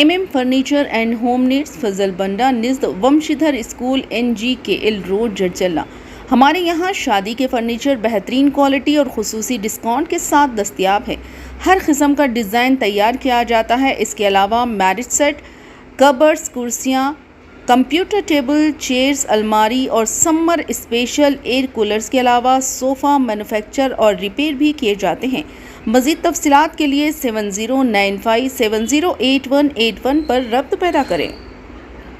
MM furniture and home needs Fazal Banda निज़द Vanshidhar school NGKL road Jadcherla. हमारे यहाँ शादी के फर्नीचर बेहतरीन क्वालिटी और खुसूसी डिस्काउंट के साथ दस्तयाब है। हर किस्म का डिज़ाइन तैयार किया जाता है। इसके अलावा मैरिज सेट, कबर्ड्स, कुर्सियाँ, कंप्यूटर टेबल, चेयर्स, अलमारी और समर स्पेशल एयर कूलर्स के अलावा सोफ़ा मैन्युफैक्चर और रिपेयर भी किए जाते हैं। मज़ीद तफसीलात के लिए 7095708181 पर रब्त पैदा करें।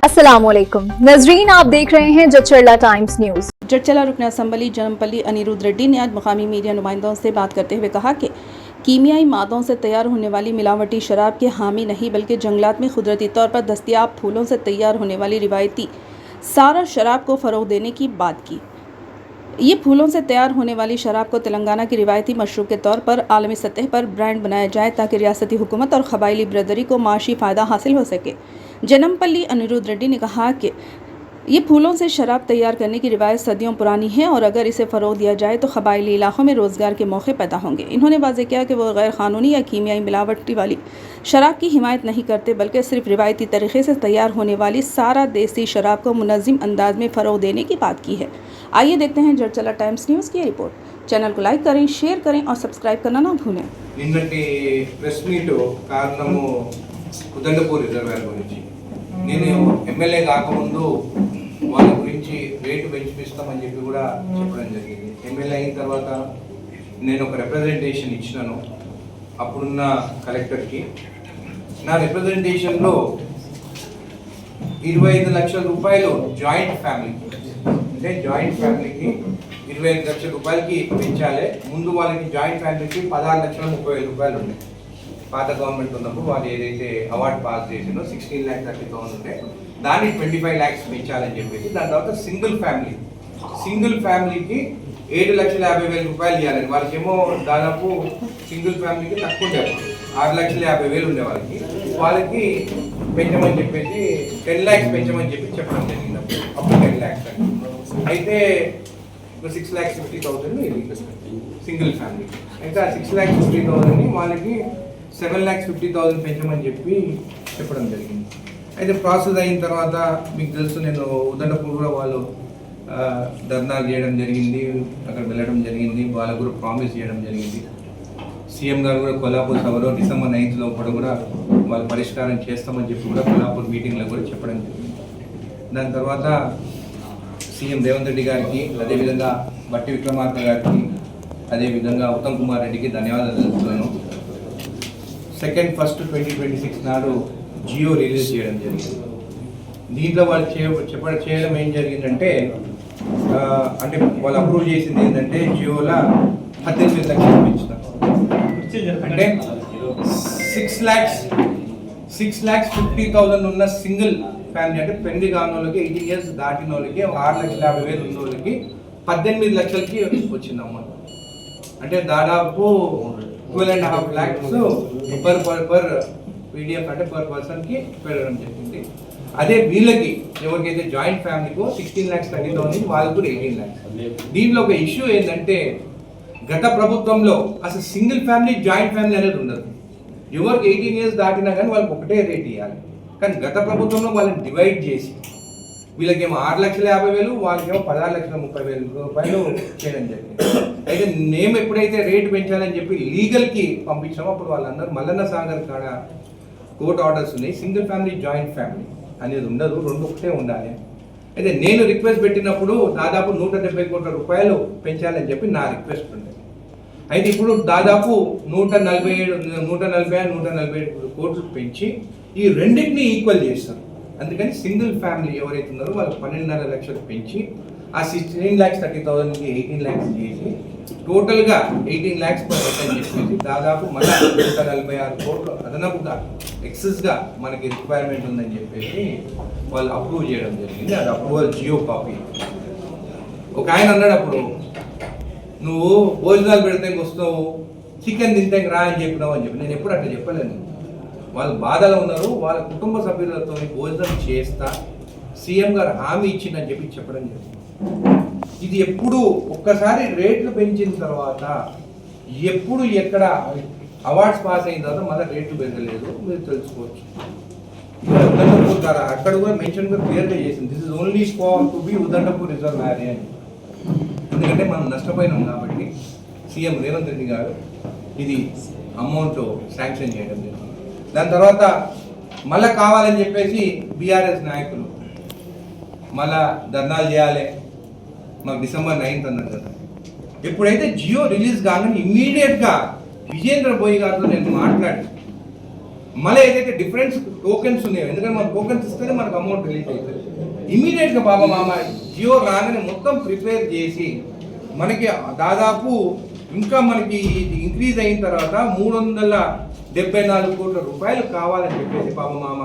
अस्सलामुअलैकुम नजरीन, आप देख रहे हैं जड़चल्ला टाइम्स न्यूज़। जड़चल्ला रुकन असम्बली जनमपल्ली अनिरुद्ध रेड्डी ने आज मकामी मीडिया नुमाइंदों से बात करते हुए कहा कि कीमियाई मादों से तैयार होने वाली मिलावटी शराब के हामी नहीं बल्कि जंगलात में कुदरती तौर पर दस्तयाब फूलों से तैयार होने वाली रिवायती सारा शराब को फ़रोग़ देने की बात की। ये फूलों से तैयार होने वाली शराब को तेलंगाना की रिवायती मशरूब के तौर पर आलमी सतह पर ब्रांड बनाया जाए ताकि रियासती हुकूमत और कबायली बरदरी को माशी फ़ायदा हासिल हो सके। जनमपल्ली अनिरुद्ध रेड्डी ने कहा कि ये फूलों से शराब तैयार करने की रिवायत सदियों पुरानी है और अगर इसे फ़रोग़ दिया जाए तो कबायली इलाक़ों में रोज़गार के मौके पैदा होंगे। इन्होंने वाज़ेह किया कि वो गैर क़ानूनी या कीमियाई मिलावटी वाली शराब की हिमायत नहीं करते बल्कि सिर्फ रिवायती तरीक़े से तैयार होने वाली सारा देसी शराब को मुनज़्ज़म अंदाज में फ़रोग़ देने की बात की है। आइए देखते हैं जड़चल्ला टाइम्स न्यूज़ की रिपोर्ट। चैनल को लाइक करें, शेयर करें और सब्सक्राइब करना ना भूलें। నిన్నటి ప్రెస్ మీట్ కారణము ఉదండపూర్ రిజర్వాయర్ గురించి నేను ఎమ్మెల్యే కాకముందు వాళ్ళ గురించి రేటు పెంచిపిస్తామని చెప్పి కూడా చెప్పడం జరిగింది. ఎమ్మెల్యే అయిన తర్వాత నేను ఒక రిప్రజెంటేషన్ ఇచ్చినాను అప్పుడున్న కలెక్టర్కి. నా రిప్రజెంటేషన్లో 25 లక్షల రూపాయలు జాయింట్ ఫ్యామిలీకి, అంటే జాయింట్ ఫ్యామిలీకి 25 లక్షల రూపాయలకి పెంచాలి. ముందు వాళ్ళకి జాయింట్ ఫ్యామిలీకి 16,30,000 రూపాయలు ఉన్నాయి. పాత గవర్నమెంట్ ఉన్నప్పుడు వాళ్ళు ఏదైతే అవార్డు పాస్ చేసిందో 16,30,000 ఉంటే దాన్ని 25 lakhs పెంచాలని చెప్పేసి, దాని తర్వాత సింగిల్ ఫ్యామిలీకి 7,50,000 రూపాయలు ఇవ్వాలి. వాళ్ళకేమో దాదాపు సింగిల్ ఫ్యామిలీకి తక్కువ ఉండే 6,50,000 ఉండే వాళ్ళకి పెంచమని చెప్పేసి 10 lakhs పెంచమని చెప్పడం జరిగింది. అప్పుడు 10 lakhs అయితే 6,50,000 సింగిల్ ఫ్యామిలీ అయితే ఆ 6,50,000 వాళ్ళకి 7,50,000 పెంచమని చెప్పడం జరిగింది. అయితే ప్రాసెస్ అయిన తర్వాత మీకు తెలుసు, నేను ఉదండపూర్ కూడా వాళ్ళు ధర్నాలు చేయడం జరిగింది, అక్కడ వెళ్ళడం జరిగింది, వాళ్ళకు కూడా ప్రామిస్ చేయడం జరిగింది. సీఎం గారు కూడా కొల్లాపూర్ సభలో December 9th లోపల కూడా వాళ్ళు పరిష్కారం చేస్తామని చెప్పి కూడా కొల్లాపూర్ మీటింగ్లో కూడా చెప్పడం జరిగింది. దాని తర్వాత సీఎం రేవంత్ రెడ్డి గారికి, అదేవిధంగా బట్టి విక్రమార్క గారికి, అదేవిధంగా ఉత్తమ్ కుమార్ రెడ్డికి ధన్యవాదాలు తెలుపుతున్నాను. 2nd 1st 2026 నాడు జియో రిలీజ్ చేయడం జరిగింది. దీంట్లో వాళ్ళు చేయడం ఏం జరిగిందంటే, అంటే వాళ్ళు అప్రూవ్ చేసింది ఏంటంటే జియోలో 18 లక్షలు పెంచుతారు. అంటే 6,50,000 ఉన్న సింగిల్ ఫ్యామిలీ, అంటే పెళ్లి కాని వాళ్ళకి 18 years దాటిన వాళ్ళకి 6,50,000 ఉన్న వాళ్ళకి 18 లక్షలకి వచ్చింది అమౌంట్. అంటే దాదాపు 12.5 lakhs పర్ పీడిఎఫ్, అంటే పర్ పర్సన్కి పెరగడం జరిగింది. అదే వీళ్ళకి ఎవరికైతే జాయింట్ ఫ్యామిలీకో 16,30,000 వాళ్ళకు కూడా 18 lakhs. దీంట్లో ఒక ఇష్యూ ఏంటంటే, గత ప్రభుత్వంలో అసలు సింగిల్ ఫ్యామిలీ జాయింట్ ఫ్యామిలీ అనేది ఉండదు. ఎవరికి 18 years దాటినా కానీ వాళ్ళకి ఒకటే రేట్ ఇవ్వాలి. కానీ గత ప్రభుత్వంలో వాళ్ళని డివైడ్ చేసి వీళ్ళకేమో 6,50,000 వాళ్ళకేమో 16,30,000 రూపాయలు చేయడం జరిగింది. అయితే మేము ఎప్పుడైతే రేటు పెంచాలని చెప్పి లీగల్కి పంపించామో అప్పుడు వాళ్ళందరూ మల్లన్న సాగర్ కాడ కోర్టు ఆర్డర్స్ ఉన్నాయి. సింగిల్ ఫ్యామిలీ జాయింట్ ఫ్యామిలీ అనేది ఉండదు, రెండు ఒకటే ఉండాలి. అయితే నేను రిక్వెస్ట్ పెట్టినప్పుడు దాదాపు 170 కోట్ల రూపాయలు పెంచాలని చెప్పి నా రిక్వెస్ట్ ఉండేది. అయితే ఇప్పుడు దాదాపు 147 కోట్లు పెంచి ఈ రెండింటిని ఈక్వల్ చేస్తారు. అందుకని సింగిల్ ఫ్యామిలీ ఎవరైతే ఉన్నారో వాళ్ళకి 12.5 లక్షలు పెంచి ఆ 16,30,000కి 18 lakhs చేసి టోటల్గా 18 lakhs పర్ హెడ్ అని చెప్పేసి దాదాపు మళ్ళీ 146 కోట్లు అదనపుగా ఎక్సెస్గా మనకి రిక్వైర్మెంట్ ఉందని చెప్పేసి వాళ్ళు అప్రూవ్ చేయడం జరిగింది. అది అప్రూవల్ జియో కాపీ. ఒక ఆయన అన్నాడు అప్పుడు, నువ్వు భోజనాలు పెడితే వస్తావు, చికెన్ తింటే రా అని చెప్పినావు అని చెప్పి. నేను ఎప్పుడు అట్లా చెప్పలేను. వాళ్ళు బాధలో ఉన్నారు, వాళ్ళ కుటుంబ సభ్యులతో భోజనం చేస్తా సీఎం గారు హామీ ఇచ్చిందని చెప్పడం జరిగింది. ఇది ఎప్పుడు ఒక్కసారి రేట్లు పెంచిన తర్వాత ఎప్పుడు ఎక్కడ అవార్డ్స్ పాస్ అయిన తర్వాత మళ్ళీ రేట్లు పెరగలేదు, మీరు తెలుసుకోవచ్చు. ఉదండపూర్ ద్వారా అక్కడ కూడా మెన్షన్ క్లియర్గా చేసింది, this is only for to be Udandapur reserve area అని. ఎందుకంటే మనం నష్టపోయినాం కాబట్టి సీఎం రేవంత్ రెడ్డి గారు ఇది అమౌంట్ శాంక్షన్ చేయడం జరిగింది. దాని తర్వాత మళ్ళీ కావాలని చెప్పేసి బీఆర్ఎస్ నాయకులు మళ్ళా ధర్నాలు చేయాలి, మాకు December 9th అన్నారు కదా. ఎప్పుడైతే జియో రిలీజ్ కాగానే ఇమ్మీడియట్గా విజేంద్ర బోయ్ గారితో నేను మాట్లాడి మళ్ళీ ఏదైతే డిఫరెన్స్ టోకెన్స్ ఉన్నాయో, ఎందుకంటే మన టోకెన్స్ ఇస్తేనే మనకు అమౌంట్ రిలీజ్ అవుతుంది, ఇమ్మీడియట్గా బాబా మామ జియో రాగానే మొత్తం ప్రిపేర్ చేసి మనకి దాదాపు ఇంకా మనకి ఇది ఇంక్రీజ్ అయిన తర్వాత 374 కోట్ల రూపాయలు కావాలని చెప్పేసి బాబా మామ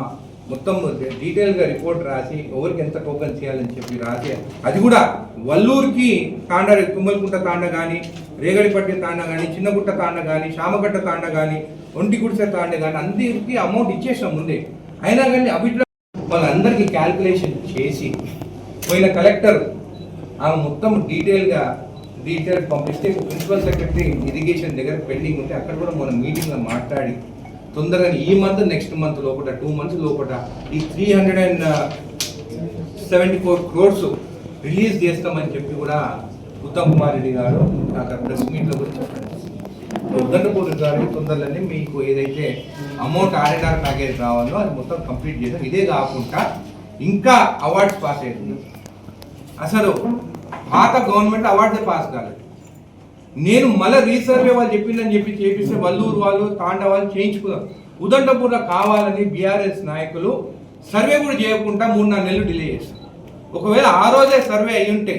మొత్తం డీటెయిల్గా రిపోర్ట్ రాసి ఎవరికి ఎంత టోకెన్ చేయాలని చెప్పి రాసి, అది కూడా వల్లూరుకి తాండా, తుమ్మలకుంట తాండా కానీ, రేగడిపట్టి తాండా కానీ, చిన్నగుట్ట తాండా కానీ, శామగట్ట తాండా కానీ, ఒంటిగుడిసె తాండా కానీ అందరికీ అమౌంట్ ఇచ్చేసాం ముందే. అయినా కానీ అవిట్లో వాళ్ళందరికీ క్యాల్కులేషన్ చేసి పోయిన కలెక్టర్ ఆమె మొత్తం డీటెయిల్ పంపిస్తే ప్రిన్సిపల్ సెక్రటరీ ఇరిగేషన్ దగ్గర పెండింగ్ ఉంటే అక్కడ కూడా మనం మీటింగ్లో మాట్లాడి తొందరగా ఈ మంత్ నెక్స్ట్ మంత్ లోపల 2 months లోపల ఈ 374 crores రిలీజ్ చేస్తామని చెప్పి కూడా ఉత్తమ్ కుమార్ రెడ్డి గారు అక్కడ ప్రెస్ మీట్లో కూడా చెప్పారు. ఉదండపూర్ గారు తొందరలోనే మీకు ఏదైతే అమౌంట్ R&R ప్యాకేజ్ రావాలో అది మొత్తం కంప్లీట్ చేశాం. ఇదే కాకుండా ఇంకా అవార్డ్స్ పాస్ అవుతుంది. అసలు పాత గవర్నమెంట్ అవార్డ్సే పాస్ కాలేదు. నేను మళ్ళీ రీసర్వే వాళ్ళు చెప్పిందని చెప్పి చేపిస్తే వల్లూరు వాళ్ళు, తాండా వాళ్ళు చేయించుకున్నారు. ఉదండపూర్లో కావాలని బీఆర్ఎస్ నాయకులు సర్వే కూడా చేయకుండా 3-4 నెలలు డిలే చేశారు. ఒకవేళ ఆ రోజే సర్వే అయి ఉంటే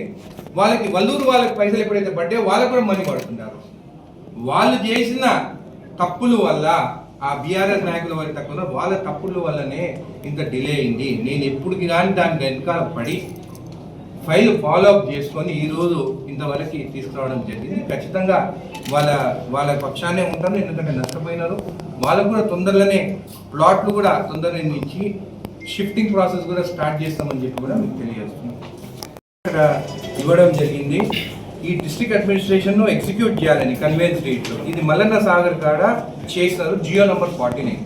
వాళ్ళకి వల్లూరు వాళ్ళకి పైసలు ఎప్పుడైతే పడ్డాయో వాళ్ళకు కూడా మనీ పడుతున్నారు. వాళ్ళు చేసిన తప్పుల వల్ల ఆ బీఆర్ఎస్ నాయకుల వారి తక్కువ వాళ్ళ తప్పుల వల్లనే ఇంత డిలే అయింది. నేను ఎప్పటికి కానీ దాని వెనకాల పడి ఫైల్ ఫాలోఅప్ చేసుకొని ఈరోజు ఇంతవరకు తీసుకురావడం జరిగింది. ఖచ్చితంగా వాళ్ళ పక్షాన్నే ఉంటాను, ఎందుకంటే నష్టపోయినారు. వాళ్ళకు కూడా తొందరలోనే ప్లాట్లు కూడా తొందరగా ఇచ్చి షిఫ్టింగ్ ప్రాసెస్ కూడా స్టార్ట్ చేస్తామని చెప్పి కూడా మీకు తెలియజేస్తున్నాం. ఇక్కడ ఇవ్వడం జరిగింది. ఈ డిస్ట్రిక్ట్ అడ్మినిస్ట్రేషన్ను ఎగ్జిక్యూట్ చేయాలని కన్వెన్స్ డేట్లో ఇది మల్లన్న సాగర్ కాడ చేసినారు, జియో నంబర్ 49.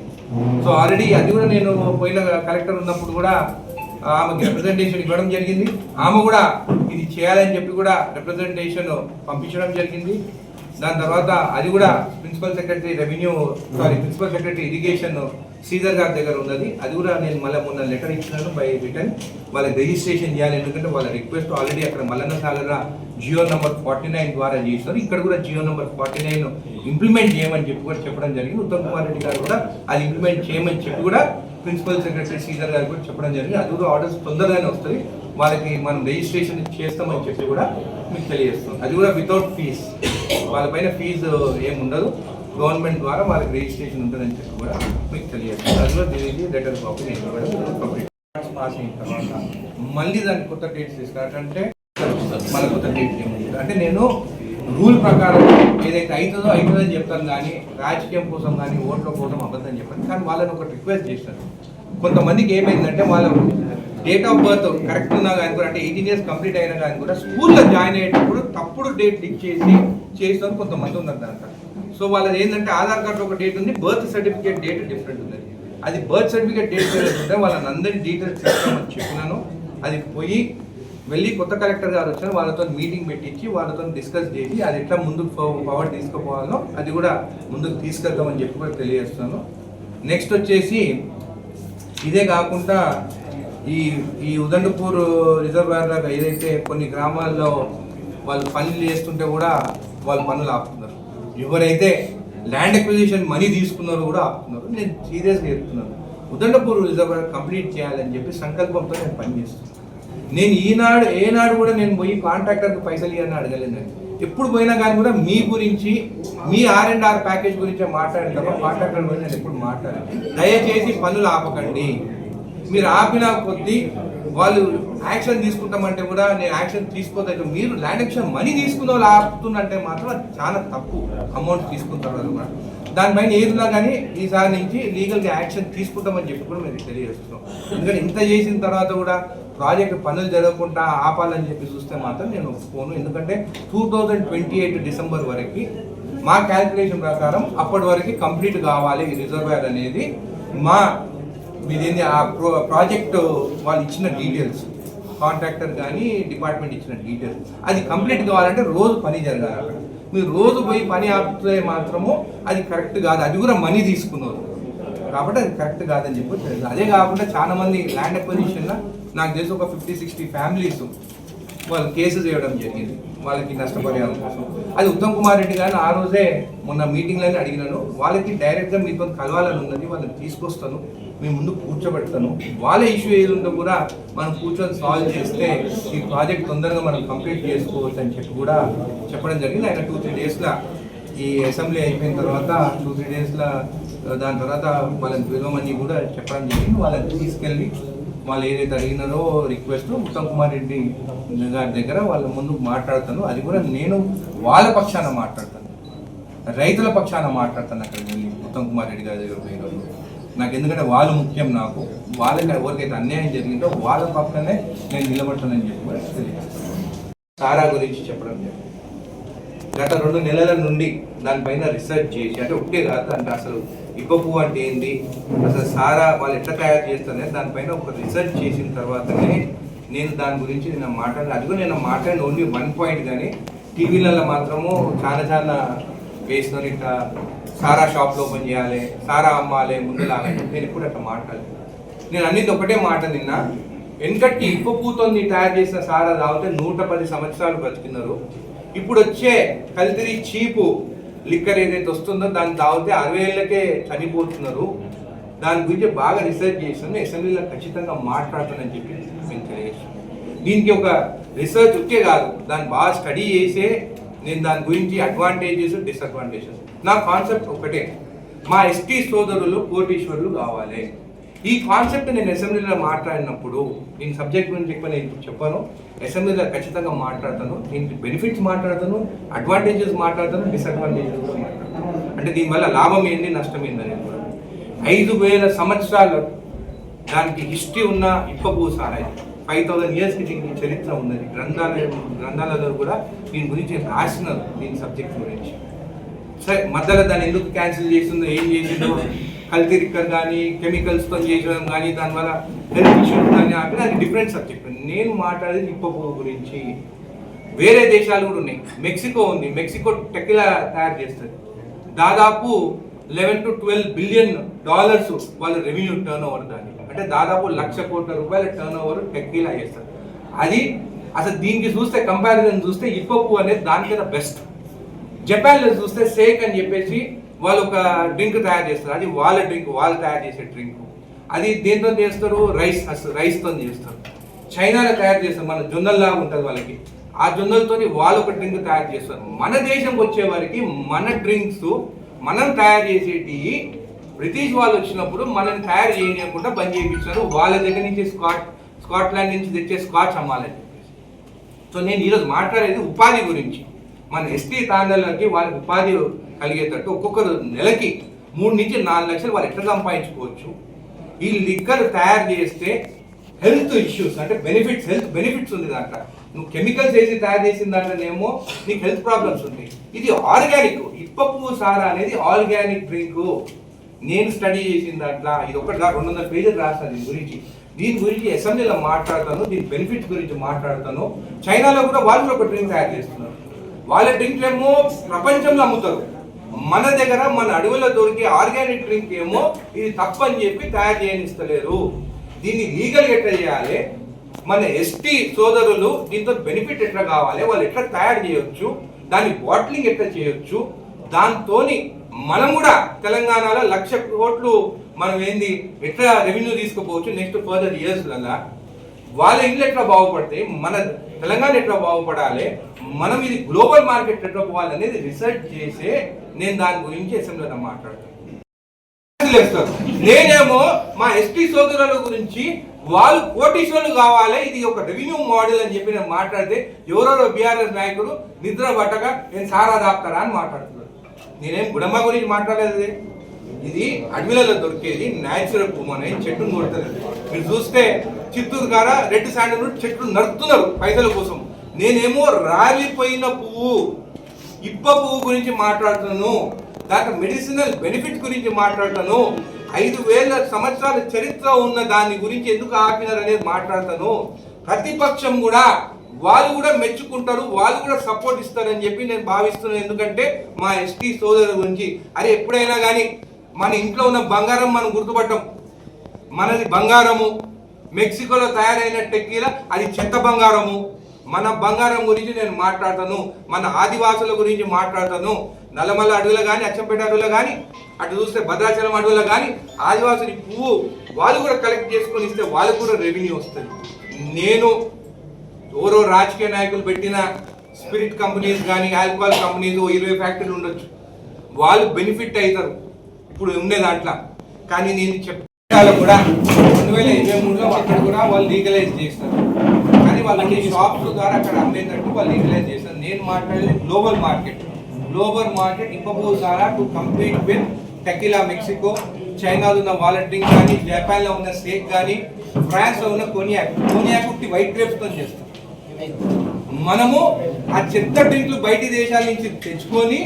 సో ఆల్రెడీ అది కూడా నేను పోయిన కలెక్టర్ ఉన్నప్పుడు కూడా ఆమెకి రిప్రజెంటేషన్ ఇవ్వడం జరిగింది. ఆమె కూడా ఇది చేయాలని చెప్పి కూడా రిప్రజెంటేషన్ పంపించడం జరిగింది. దాని తర్వాత అది కూడా ప్రిన్సిపల్ సెక్రటరీ ఇరిగేషన్ శ్రీధర్ గారి దగ్గర ఉన్నది. అది కూడా నేను మళ్ళీ మొన్న లెటర్ ఇచ్చినాను బై రిటర్న్, వాళ్ళకి రిజిస్ట్రేషన్ చేయాలి. ఎందుకంటే వాళ్ళ రిక్వెస్ట్ ఆల్రెడీ అక్కడ మల్లన్న సాగర్ జియో నంబర్ 49 ద్వారా చేసినారు. ఇక్కడ కూడా జియో నంబర్ 49 ఇంప్లిమెంట్ చేయమని చెప్పి కూడా చెప్పడం జరిగింది. ఉత్తమ్ కుమార్ రెడ్డి గారు కూడా అది ఇంప్లిమెంట్ చేయమని చెప్పి కూడా ప్రిన్సిపల్ సెక్రటరీ శ్రీధర్ గారికి కూడా చెప్పడం జరిగింది. అది కూడా ఆర్డర్స్ తొందరగానే వస్తుంది, వాళ్ళకి మనం రిజిస్ట్రేషన్ చేస్తామని చెప్పి కూడా మీకు తెలియజేస్తాం. అది కూడా వితౌట్ ఫీజ్, వాళ్ళపైన ఫీజు ఏమి ఉండదు, గవర్నమెంట్ ద్వారా వాళ్ళకి రిజిస్ట్రేషన్ ఉంటుందని చెప్పి కూడా మీకు తెలియజేస్తాం. అది కూడా దీనికి లెటర్ కాపీ నేను కూడా కంప్లీట్ పాస్ అయిన తర్వాత మళ్ళీ దానికి కొత్త డేట్స్ తీసుకురాలంటే మళ్ళీ కొత్త డేట్ ఏముంది అంటే నేను రూల్ ప్రకారం ఏదైతే అవుతుందో అని చెప్తాను, కానీ రాజకీయం కోసం కానీ ఓట్ల కోసం అబద్ధం చెప్పాను. కానీ వాళ్ళని ఒక రిక్వెస్ట్ చేశాను. కొంతమందికి ఏమైందంటే వాళ్ళ డేట్ ఆఫ్ బర్త్ కరెక్ట్ ఉన్నా కానీ కూడా, అంటే 18 years కంప్లీట్ అయినా కానీ కూడా స్కూల్లో జాయిన్ అయ్యేటప్పుడు తప్పుడు డేట్ లిక్ చేసిన కొంతమంది ఉన్నారు దాంట్లో. సో వాళ్ళది ఏంటంటే ఆధార్ కార్డు ఒక డేట్ ఉంది, బర్త్ సర్టిఫికేట్ డేట్ డిఫరెంట్ ఉంది. అది బర్త్ సర్టిఫికేట్ డేట్ ఉంటే వాళ్ళని అందరినీ డీటెయిల్స్ చేస్తామని చెప్పినాను. అది పోయి వెళ్ళి కొత్త కలెక్టర్ గారు వచ్చారు, వాళ్ళతో మీటింగ్ పెట్టించి వాళ్ళతో డిస్కస్ చేసి అది ఎట్లా ముందుకు పవర్ తీసుకుపోవాలో అది కూడా ముందుకు తీసుకెళ్తామని చెప్పి కూడా తెలియజేస్తున్నాను. నెక్స్ట్ వచ్చేసి ఇదే కాకుండా ఈ ఉదండపూర్ రిజర్వాయర్లో ఏదైతే కొన్ని గ్రామాల్లో వాళ్ళు పనులు చేస్తుంటే కూడా వాళ్ళు పనులు ఆపుతున్నారు. ఎవరైతే ల్యాండ్ అక్విజిషన్ మనీ తీసుకున్నారో కూడా ఆపుతున్నారు. నేను సీరియస్గా చెప్తున్నాను, ఉదండపూర్ రిజర్వాయర్ కంప్లీట్ చేయాలని చెప్పి సంకల్పంతో నేను పనిచేస్తున్నాను. నేను ఏనాడు కూడా నేను పోయి కాంట్రాక్టర్కి పైసలు ఇవ్వని అడగలేదు. ఎప్పుడు పోయినా కానీ కూడా మీ గురించి, మీ R&R ప్యాకేజ్ గురించే మాట్లాడతాను, కాంట్రాక్టర్ గురించి నేను ఎప్పుడు మాట్లాడాను. దయచేసి పనులు ఆపకండి. మీరు ఆపిన కొద్దీ వాళ్ళు యాక్షన్ తీసుకుంటామంటే కూడా నేను యాక్షన్ తీసుకోలేదు. మీరు ల్యాండ్ యాక్షన్ మనీ తీసుకున్న వాళ్ళు ఆపుతున్నంటే మాత్రం అది చాలా తప్పు. అమౌంట్ తీసుకుంటారు వాళ్ళు కూడా. దానిపైన ఏదున్నా కానీ ఈసారి నుంచి లీగల్గా యాక్షన్ తీసుకుంటామని చెప్పి కూడా మేము తెలియజేస్తున్నాం. ఎందుకంటే ఇంత చేసిన తర్వాత కూడా ప్రాజెక్ట్ పనులు జరగకుండా ఆపాలని చెప్పి చూస్తే మాత్రం నేను ఒప్పుకోను. ఎందుకంటే 2028 December వరకు మా క్యాల్కులేషన్ ప్రకారం అప్పటి వరకు కంప్లీట్ కావాలి ఈ రిజర్వాయర్ అనేది. మా మీదేంది ఆ ప్రాజెక్ట్ వాళ్ళు ఇచ్చిన డీటెయిల్స్, కాంట్రాక్టర్ కానీ డిపార్ట్మెంట్ ఇచ్చిన డీటెయిల్స్, అది కంప్లీట్ కావాలంటే రోజు పని జరగాలి అక్కడ. మీరు రోజు పోయి పని ఆపితే మాత్రము అది కరెక్ట్ కాదు, అది కూడా మనీ తీసుకున్నారు కాబట్టి అది కరెక్ట్ కాదని చెప్పి తెలుసు. అదే కాకుండా చాలా మంది ల్యాండ్ అక్విజిషన్లో నాకు తెలిసి ఒక 50-60 ఫ్యామిలీస్ వాళ్ళు కేసెస్ వేయడం జరిగింది వాళ్ళకి నష్టపరిహారం కోసం. అది ఉత్తమ్ కుమార్ రెడ్డి గారిని ఆ రోజే మొన్న మీటింగ్లోనే అడిగినాను, వాళ్ళకి డైరెక్ట్గా మీతో కలవాలని ఉన్నది, వాళ్ళని తీసుకొస్తాను, మీ ముందు కూర్చోబెడతాను, వాళ్ళ ఇష్యూ ఏది ఉందో కూడా మనం కూర్చొని సాల్వ్ చేస్తే ఈ ప్రాజెక్ట్ తొందరగా మనం కంప్లీట్ చేసుకోవచ్చు అని చెప్పి కూడా చెప్పడం జరిగింది. ఆయన 2-3 డేస్లో ఈ అసెంబ్లీ అయిపోయిన తర్వాత 2-3 డేస్లో దాని తర్వాత వాళ్ళని పిలవమని కూడా చెప్పడం జరిగింది. వాళ్ళని తీసుకెళ్ళి వాళ్ళు ఏదైతే అడిగినారో రిక్వెస్ట్ ఉత్తమ్ కుమార్ రెడ్డి గారి దగ్గర వాళ్ళ ముందు మాట్లాడతాను. అది కూడా నేను వాళ్ళ పక్షాన మాట్లాడతాను, రైతుల పక్షాన మాట్లాడతాను. అక్కడికి వెళ్ళి ఉత్తమ్ కుమార్ రెడ్డి గారి దగ్గర పోయిన నాకు, ఎందుకంటే వాళ్ళు ముఖ్యం, నాకు వాళ్ళకి ఎవరికైతే అన్యాయం జరిగిందో వాళ్ళ పక్కనే నేను నిలబడతానని చెప్పి కూడా తెలియజేస్తాను. సారా గురించి చెప్పడం జరిగింది. గత 2 నెలల నుండి దానిపైన రీసెర్చ్ చేసి, అంటే ఒకటే కాదు, అంటే అసలు ఇప్ప పువ్వు అంటే ఏంటి, అసలు సారా వాళ్ళు ఎట్లా తయారు చేస్తారనే దానిపైన ఒక రీసెర్చ్ చేసిన తర్వాతనే నేను దాని గురించి నేను మాట్లాడిన. అది కూడా నేను మాట్లాడిన ఓన్లీ 1 పాయింట్, కానీ టీవీలలో మాత్రము చాలా వేస్తున్నారు, ఇట్లా సారా షాప్లో ఓపెన్ చేయాలి, సారా అమ్మాలి ముందులాగా. నేను ఎప్పుడు అట్లా మాట్లాడలేదు. నేను అన్నింటి ఒకటే మాట నిన్నా, వెనకట్టి ఇప్ప పువ్వుతో తయారు చేసిన సారా తాగితే 110 సంవత్సరాలు బతికినారు. ఇప్పుడు వచ్చే కల్తీ చీపు లిక్కర్ ఏదైతే వస్తుందో దాన్ని తాగితే 60 ఏళ్ళకే చనిపోతున్నారు. దాని గురించి బాగా రీసెర్చ్ చేస్తాను, అసెంబ్లీలో ఖచ్చితంగా మాట్లాడతానని చెప్పి నేను తెలియజేస్తాను. దీనికి ఒక రీసెర్చ్ వచ్చే కాదు, దాన్ని బాగా స్టడీ చేసే నేను దాని గురించి అడ్వాంటేజెస్ డిసడ్వాంటేజెస్. నా కాన్సెప్ట్ ఒకటే, మా ఎస్టీ సోదరులు కోటీశ్వరులు కావాలి. ఈ కాన్సెప్ట్ నేను అసెంబ్లీలో మాట్లాడినప్పుడు, నేను సబ్జెక్ట్ గురించి ఎక్కువ నేను చెప్పాను, అసెంబ్లీలో ఖచ్చితంగా మాట్లాడతాను. దీనికి బెనిఫిట్స్ మాట్లాడతాను, అడ్వాంటేజెస్ మాట్లాడతాను, డిసడ్వాంటేజెస్ కూడా మాట్లాడతాను. అంటే దీనివల్ల లాభం ఏంటి, నష్టం ఏంటి అనేది కూడా. 5000 సంవత్సరాలు దానికి హిస్టరీ ఉన్న ఇప్ప పువ్వు సారాయి, 5000 ఇయర్స్కి దీనికి చరిత్ర ఉన్నది. గ్రంథాలలో కూడా దీని గురించి రాసినారు, దీని సబ్జెక్ట్ గురించి. సరే, మధ్యలో దాన్ని ఎందుకు క్యాన్సిల్ చేసిందో, ఏం చేసిందో, కల్తీ రిక్కర్ కానీ కెమికల్స్తో చేయడం కానీ దానివల్ల హెల్త్ ఇష్యూస్ కానీ అది డిఫరెంట్ సబ్జెక్ట్. నేను మాట్లాడేది ఇప్ప పువ్వు గురించి. వేరే దేశాలు కూడా ఉన్నాయి, మెక్సికో ఉంది, మెక్సికో టెకిలా తయారు చేస్తుంది. దాదాపు $11-12 బిలియన్ వాళ్ళ రెవెన్యూ టర్న్ ఓవర్ దానికి, అంటే దాదాపు 1,00,000 కోట్ల టర్న్ ఓవర్ టెకిలా చేస్తారు. అది అసలు దీనికి చూస్తే కంపారిజన్ చూస్తే ఇప్ప పువ్వు అనేది దానికైనా బెస్ట్. జపాన్లో చూస్తే సేక్ అని చెప్పేసి వాళ్ళు ఒక డ్రింక్ తయారు చేస్తారు, అది వాళ్ళ డ్రింక్, వాళ్ళు తయారు చేసే డ్రింక్. అది దేంతో చేస్తారు, రైస్తో చేస్తారు. చైనాలో తయారు చేస్తారు, మన జొన్నల్లాగా ఉంటుంది వాళ్ళకి, ఆ జొన్నలతో వాళ్ళు ఒక డ్రింక్ తయారు చేస్తారు. మన దేశంకి వచ్చే వారికి మన డ్రింక్స్ మనం తయారు చేసేటి బ్రిటిష్ వాళ్ళు వచ్చినప్పుడు మనల్ని తయారు చేయకుండా బంద్ చేయించారు. వాళ్ళ దగ్గర నుంచి స్కాట్లాండ్ నుంచి తెచ్చే స్కాచ్ అమ్మాలని. సో నేను ఈరోజు మాట్లాడేది ఉపాధి గురించి. మన ఎస్టీ తాండలకి వాళ్ళకి ఉపాధి కలిగేటట్టు ఒక్కొక్కరు నెలకి 3-4 లక్షలు వాళ్ళు ఎట్లా సంపాదించుకోవచ్చు. ఈ లిక్కర్ తయారు చేస్తే హెల్త్ ఇష్యూస్, అంటే హెల్త్ బెనిఫిట్స్ ఉంది దాంట్లో. నువ్వు కెమికల్స్ వేసి తయారు చేసిన దాంట్లోనేమో నీకు హెల్త్ ప్రాబ్లమ్స్ ఉంటాయి. ఇది ఆర్గానిక్, ఇప్ప పువ్వు సారా అనేది ఆర్గానిక్ డ్రింక్. నేను స్టడీ చేసిన దాంట్లో ఇది ఒకటి 200 పేజీలు రాస్తాను దీని గురించి అసెంబ్లీలో మాట్లాడతాను, దీని బెనిఫిట్స్ గురించి మాట్లాడతాను. చైనాలో కూడా వాళ్ళు ఒక డ్రింక్ తయారు చేస్తున్నారు, వాళ్ళ డ్రింక్ ఏమో ప్రపంచంలో అమ్ముతారు. మన దగ్గర మన అడవుల్లో దొరికే ఆర్గానిక్ డ్రింక్ ఏమో ఇది తప్పని చెప్పి తయారు చేయనిస్తలేరు. దీన్ని లీగల్ ఎట్లా చేయాలి, మన ఎస్టీ సోదరులు దీంతో బెనిఫిట్ ఎట్లా కావాలి, వాళ్ళు ఎట్లా తయారు చేయొచ్చు, దాని బాటిలింగ్ ఎట్లా చేయొచ్చు, దాంతో మనం కూడా తెలంగాణలో 1,00,000 కోట్లు మనం ఏంది ఎట్లా రెవెన్యూ తీసుకుపోవచ్చు నెక్స్ట్ ఫర్దర్ ఇయర్స్లలో. వాళ్ళ ఇల్లు ఎట్లా బాగుపడతాయి, మన తెలంగాణ ఎట్లా బాగుపడాలి, మనం ఇది గ్లోబల్ మార్కెట్ ఎట్లా పోవాలి అనేది రీసెర్చ్ చేసే నేను దాని గురించి అసెంబ్లీలో మాట్లాడతాను. నేనేమో మా ఎస్టీ సోదరుల గురించి వాళ్ళు కోటీశ్వరులు కావాలి, ఇది ఒక రెవెన్యూ మోడల్ అని చెప్పి నేను మాట్లాడితే ఎవరెవరో బీఆర్ఎస్ నాయకులు నిద్ర పట్టక నేను సారా దాపుతారా అని మాట్లాడుతున్నారు. నేనేం గుడమ్మ గురించి మాట్లాడలేదు, ఇది అడవిలలో దొరికేది న్యాచురల్ పువ్వు అనే చెట్టును కొడుతుంది. మీరు చూస్తే చిత్తూరు కాడ రెడ్ శాండల్వుడ్ చెట్లు నరుకుతున్నారు పైసల కోసం. నేనేమో రాలిపోయిన పువ్వు ఇప్ప పువ్వు గురించి మాట్లాడుతున్నాను, దాంట్లో మెడిసినల్ బెనిఫిట్స్ గురించి మాట్లాడుతాను. 5,000 సంవత్సరాల చరిత్ర ఉన్న దాని గురించి ఎందుకు ఆపినారు అనేది మాట్లాడతాను. ప్రతిపక్షం కూడా వాళ్ళు కూడా మెచ్చుకుంటారు, వాళ్ళు కూడా సపోర్ట్ ఇస్తారని చెప్పి నేను భావిస్తున్నాను. ఎందుకంటే మా ఎస్టీ సోదరుల గురించి అరే ఎప్పుడైనా కానీ మన ఇంట్లో ఉన్న బంగారం మనం గుర్తుపట్టం. మనది బంగారము, మెక్సికోలో తయారైన టెక్కీలా అది చెత్త బంగారము. మన బంగారం గురించి నేను మాట్లాడతాను, మన ఆదివాసుల గురించి మాట్లాడతాను. నల్లమల్ల అడవులు కానీ, అచ్చంపేట అడవులు కానీ, అటు చూస్తే భద్రాచలం అడవులు కానీ ఆదివాసుని పువ్వు వాళ్ళు కూడా కలెక్ట్ చేసుకొని ఇస్తే వాళ్ళకు కూడా రెవెన్యూ వస్తుంది. నేను ఎవరో రాజకీయ నాయకులు పెట్టిన స్పిరిట్ కంపెనీస్ కానీ, ఆల్కహాల్ కంపెనీస్ 20 ఫ్యాక్టరీలు ఉండొచ్చు, వాళ్ళు బెనిఫిట్ అవుతారు ఇప్పుడు ఉండే దాంట్లో. కానీ నేను చెప్పాలి కూడా 2023లో అక్కడ కూడా వాళ్ళు లీగలైజ్ చేస్తారు. కానీ వాళ్ళకి షాప్స్ ద్వారా అక్కడ అమ్మేటట్టు వాళ్ళు లీగలైజ్ చేస్తారు. నేను మాట్లాడేది గ్లోబల్ మార్కెట్. గ్లోబల్ మార్కెట్ ఇప్పబోల్ ద్వారా to compete with tequila Mexico, చైనాలో ఉన్న వాలెట్ డ్రింక్ కానీ, జపాన్లో ఉన్న స్టేక్ కానీ, ఫ్రాన్స్లో ఉన్న కోనియాక్ ఉట్టి వైట్ గ్రేప్స్తో చేస్తాం. మనము ఆ చెత్త డ్రింక్లు బయట దేశాల నుంచి తెచ్చుకొని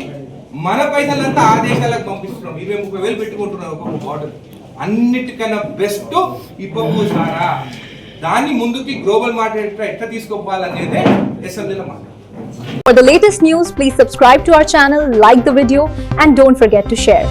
మన పైసలంతా ఆ దేశాలకు పంపిస్తున్నాం. 20-30 వేలు పెట్టుకుంటున్నాం ఒక్కొక్క బాటిల్. అన్నిటికన్నా బెస్ట్ ఇప్పబో సారా. దాన్ని ముందుకి గ్లోబల్ మార్కెట్ ఎట్లా తీసుకోవాలనేదే అసెంబ్లీలో మాట్లాడారు. For the latest news, please subscribe to our channel, like the video, and don't forget to share.